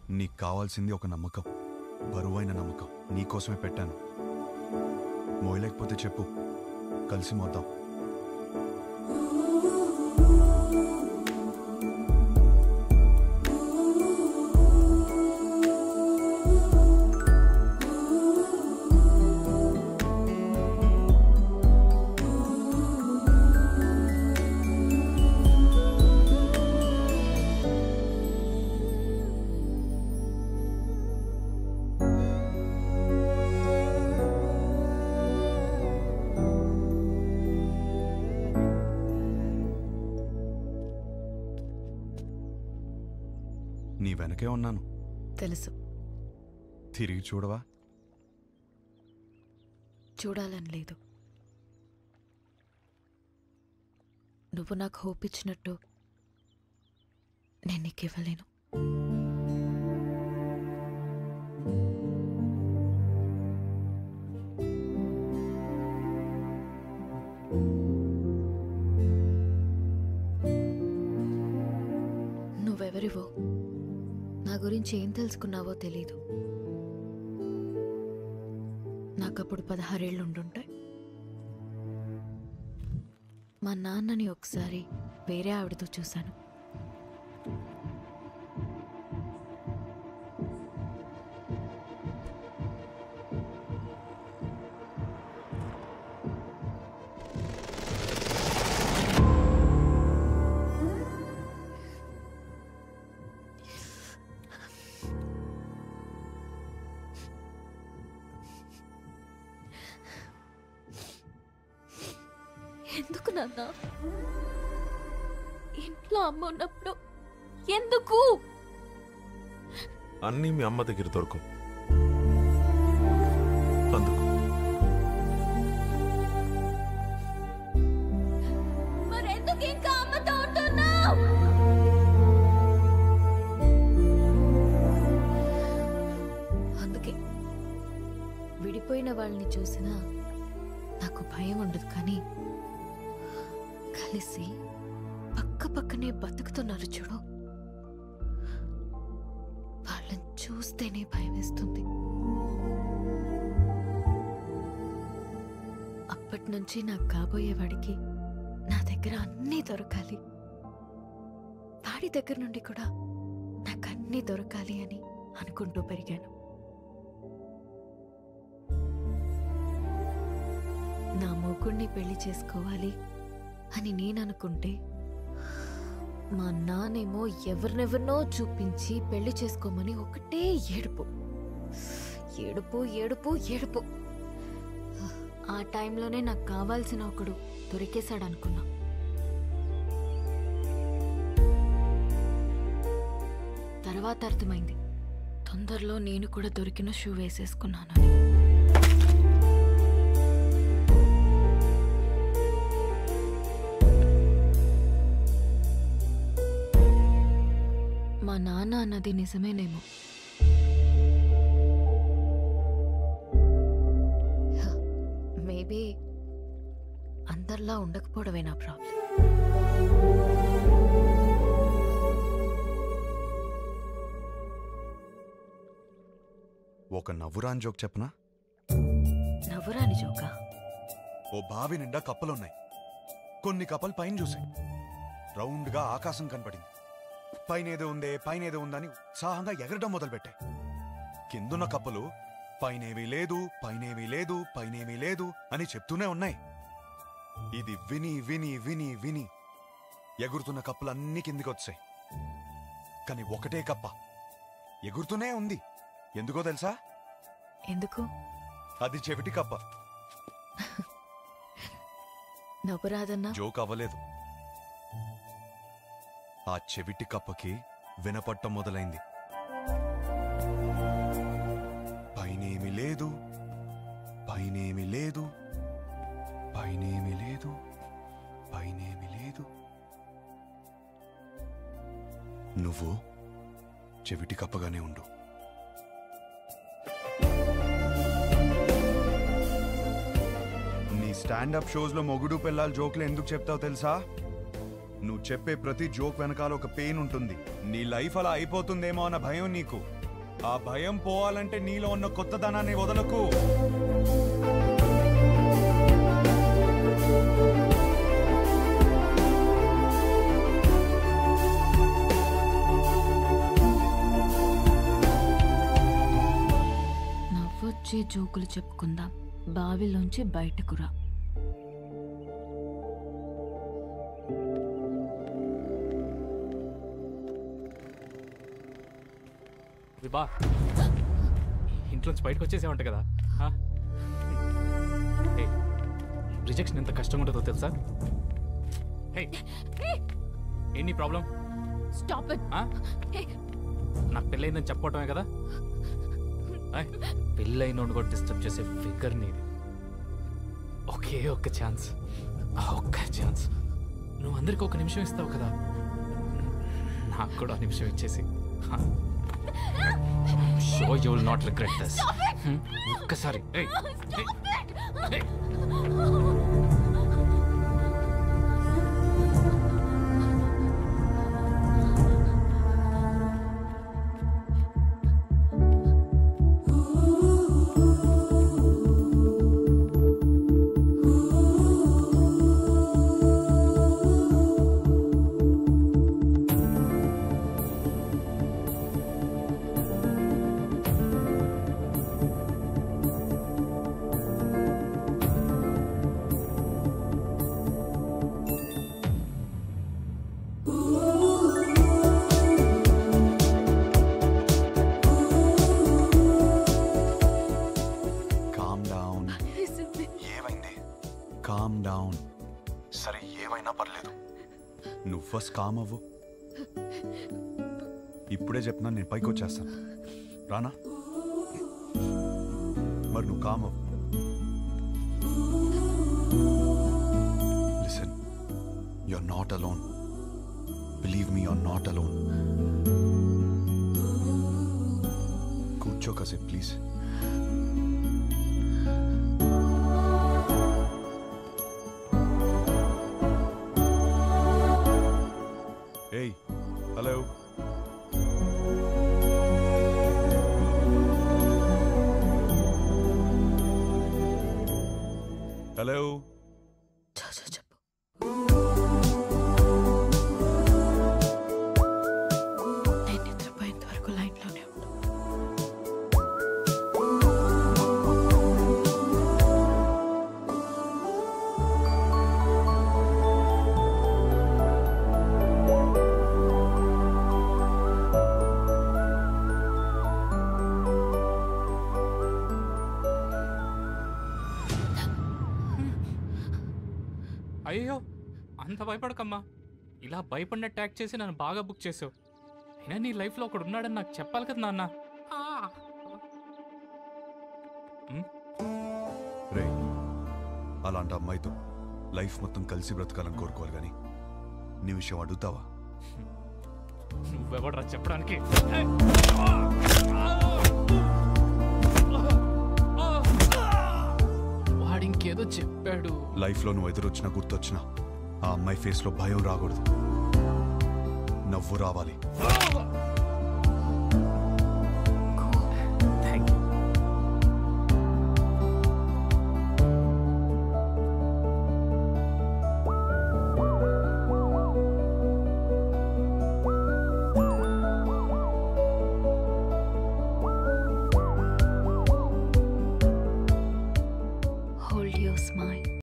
నీకు కావాల్సింది ఒక నమ్మకం, బరువైన నమ్మకం. నీకోసమే పెట్టాను. మోయలేకపోతే చెప్పు, కలిసి మోద్దాం. నీ వెనకే ఉన్నాను. తెలుసు. తిరిగి చూడవా? చూడాలని లేదు. నువ్వు నాకు హోప్ ఇచ్చినట్టు నేను నీకు ఇవ్వలేను. నువ్వెవరివో, నా గురించి ఏం తెలుసుకున్నావో తెలీదు. నాకప్పుడు 16 ఏళ్ళు ఉండుంటాయి. మా నాన్నని ఒకసారి వేరే ఆవిడతో చూశాను. ఎందుకు నాన్న? ఇంట్లో అమ్మ ఉన్నప్పుడు ఎందుకు? అన్నీ మీ అమ్మ దగ్గర దొరకవు, అందుకు. మరెందుకు ఇంకా అమ్మతో ఉంటున్నావు? అందుకే విడిపోయిన వాళ్ళని చూసినా నాకు భయం ఉండదు, కానీ కలిసి పక్క పక్కనే బతుకుతున్నారు చూడు, వాళ్ళని చూస్తేనే భయం వేస్తుంది. అప్పటి నుంచి నాకు కాబోయేవాడికి నా దగ్గర అన్నీ దొరకాలి, వాడి దగ్గర నుండి కూడా నాకు అన్నీ దొరకాలి అని అనుకుంటూ పెరిగాను. నా మొగుణ్ణి పెళ్లి చేసుకోవాలి అని నేను అనుకుంటే, మా నాన్నేమో ఎవరినెవరినో చూపించి పెళ్లి చేసుకోమని ఒకటే ఏడుపు ఏడుపు ఏడుపు ఏడుపు. ఆ టైంలోనే నాకు కావాల్సిన ఒకడు దొరికేశాడనుకున్నా. తర్వాత అర్థమైంది, తొందరలో నేను కూడా దొరికిన షూ వేసేసుకున్నానని. మా నాన్న అన్నది నిజమేనేమో. మేబీ అందరిలా ఉండకపోవడమే నా ప్రాబ్లం. ఒక నవ్వురాని జోక్ చెప్పనా? నవ్వురాని జోకా? ఓ బావి నిండా కప్పలున్నాయి. కొన్ని కప్పలు పైన చూసాయి. రౌండ్గా ఆకాశం కనపడింది. పైనేదో ఉందే పైనేదో ఉందని ఉత్సాహంగా ఎగరడం మొదలుపెట్టాయి. కిందున్న కప్పలు పైనేమీ లేదు పైనేమీ లేదు పైనేమీ లేదు అని చెప్తూనే ఉన్నాయి. ఇది విని విని విని విని ఎగురుతున్న కప్పలన్నీ కిందికి వచ్చాయి. కానీ ఒకటే కప్ప ఎగురుతూనే ఉంది. ఎందుకో తెలుసా? ఎందుకు? అది చెవిటి కప్ప. నవ్వురాదన్నా? జోక్ అవ్వలేదు. ఆ చెవిటి కప్పకి వినపట్టం మొదలైంది. పైనేమి లేదు పైనేమి లేదు పైనేమి లేదు పైనేమి లేదు. నువ్వు చెవిటి కప్పగానే ఉండు. నీ స్టాండప్ షోస్లో మొగుడు పిల్లల జోక్లు ఎందుకు చెప్తావు తెలుసా? నువ్వు చెప్పే ప్రతి జోక్ వెనకాల ఒక పెయిన్ ఉంటుంది. నీ లైఫ్ అలా అయిపోతుందేమో అన్న భయం నీకు. ఆ భయం పోవాలంటే నీలో ఉన్న కొత్తదనాన్ని వదలకు. నవ్వొచ్చే జోకులు చెప్పుకుందాం, బావిలోంచి బయటకు రా. విభా, ఇంట్లోంచి బయటకు వచ్చేసేవంట కదా. రిజెక్షన్ ఎంత కష్టంగా ఉంటుందో తెలుసా? ఏంటి ప్రాబ్లం? Stop it. నాకు పెళ్ళయిందని చెప్పటమే కదా. పెళ్ళైన కూడా డిస్టర్బ్ చేసే ఫిగర్ నీది. ఒకే ఒక్క ఛాన్స్, ఒక్క ఛాన్స్. నువ్వు అందరికి ఒక నిమిషం ఇస్తావు కదా, నాకు కూడా ఆ నిమిషం ఇచ్చేసి. Sure you will not regret this. ఒక్కసారి. Calm down. సరే, ఏమైనా పర్లేదు, నువ్వు ఫస్ట్ కామ్ అవ్వు. ఇప్పుడే చెప్తున్నా, నేను పైకి వచ్చేస్తాను. రానా? మరి నువ్వు కామ్ అవ్వు. Listen, you're not alone. Believe me, you're not alone. కూర్చో కాసేపు ప్లీజ్. Hey, hello. Hello. చెప్పు. నేను నిద్రపోయేంత వరకు లైన్లోనే ఉండు. అయ్యో, అంత భయపడకమ్మా. ఇలా భయపడిన ట్యాక్ చేసి నన్ను బాగా బుక్ చేసావు. అయినా నీ లైఫ్లో ఒకడు ఉన్నాడని నాకు చెప్పాలి కదా నాన్న. రే, అలాంటి అమ్మాయితో లైఫ్ మొత్తం కలిసి బ్రతకాలని కోరుకోవాలి, కానీ నీ విషయం అడుగుతావా? నువ్వెవడరా చెప్పడానికి? వాడు ఇంకేదో చెప్పాడు. లైఫ్లో నువ్వు ఎదురొచ్చినా గుర్తొచ్చినా ఆ అమ్మాయి ఫేస్లో భయం రాకూడదు, నవ్వు రావాలి.